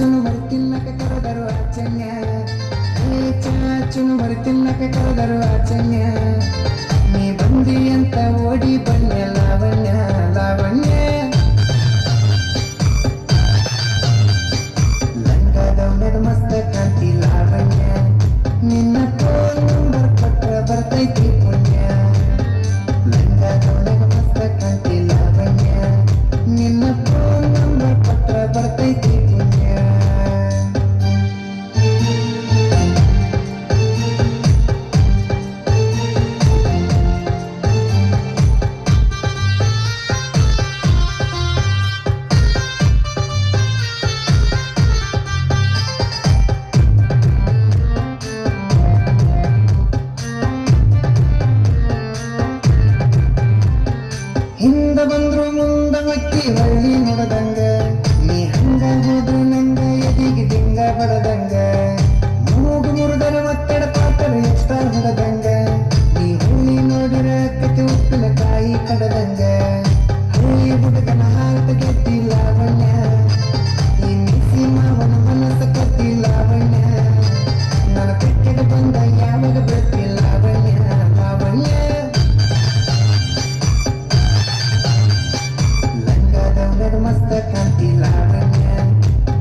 ಚಾಚುನು ಬರ್ತಿನ್ನಕ ಕರೆದರು ಆಚನ್ಯ ಚಾಚುನು ಬರ್ತಿನ್ನಕ ಕರೆದರು ಆಚನ್ಯ ನೀ ಬಂದಿ ಅಂತ ಓಡಿ ಬನ್ಯ ಲಾವಣ್ಯ ಲಾವಣ್ಯ ಲಂಗಾದವನದ ಮಸ್ತ ಕಾಂತಿ ಲಾವಣ್ಯ ನಿನ್ನ ಫೋನ್ ನಂಬರ್ ಕೊಟ್ರ ಬರ್ತೈತಿ ಪುಣ್ಯ ಲಂಗಾದವನದ ಮಸ್ತ ಕಾಂತಿ ಲಾವಣ್ಯ ನಿನ್ನ ಫೋನ್ ನಂಬರ್ ಕೊಟ್ರ ಬರ್ತೈತಿ ಪುಣ್ಯ ಹಿಂದ ಬಂದ್ರು ಮುಂದ ಮಕ್ಕಿ ಹಳ್ಳಿ ನೋಡದಂಗ ನೀ ಹಂಗ ಹೋದ್ರು ನಂಗ ಎದಿಗೆ ದಿಂಗ ಬಡದಂಗ ಮೂಗು ಮುರಿದರ ಒತ್ತಡ ಪಾತ್ರ ಎಕ್ಸ್ಟ್ರಾ ಹೊಡದಂಗ ನೀ ಹಳ್ಳಿ ನೋಡಿರ ಕತೆ ಉಪ್ಪಿನ ಕಾಯಿ ಕಡದಂಗ ಹಳ್ಳಿ ಹುಡುಗನ ಹಾಟ ಗೆದ್ದಿ ಲಾವಣ್ಯ ಈ ಮಿಸಿ ಮಾವನ ಮನಸ್ಸ ಕತ್ತಿ ಲಾವಣ್ಯ ನನ್ನ ಪೆಟ್ಟಿಗೆ ಬಂದ ಯಾವಾಗ ಬರ್ತಿ ಲಾವಣ್ಯ ಲಾವಣ್ಯ ಮಸ್ತ ಕಾಂತಿ ಲಾವಣ್ಯ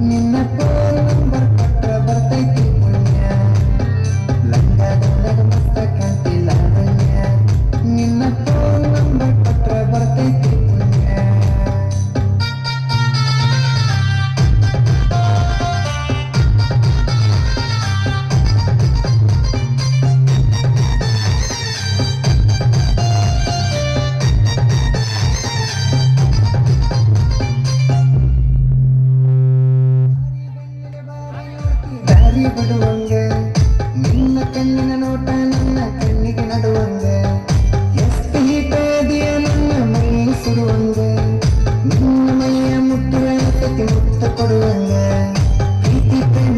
ನಿನ್ನ ಫೋನ್ ನಂಬರ್ ಕೊಟ್ರ ಬರ್ತೈತಿ ಪುಣ್ಯ ಲಂಗಾದವನಗ ಮಸ್ತ ಕಾಂತಿ ಲಾವಣ್ಯ ನಿನ್ನ ಫೋನ್ ನಂಬರ್ ಕೊಟ್ರ ಬರ್ತೈತಿ ಪುಣ್ಯ ದಾರಿ ಬಿಡುವಂಗ ನಿನ್ನ ಕಣ್ಣಿನ ನೋಟ ನನ್ನ ಕಣ್ಣಿಗೆ ನಡುವಂಗ ಎಷ್ಟು ಹೀಟದಿಯ ನನ್ನ ಮೈ ಸುಡುವಂಗ ನಿನ್ನ ಮೈಯ ಮುಟ್ಟುವ ಕತಿ ಮುತ್ತ ಕೊಡುವಂಗ ಪ್ರೀತಿ ಪ್ರೇಮ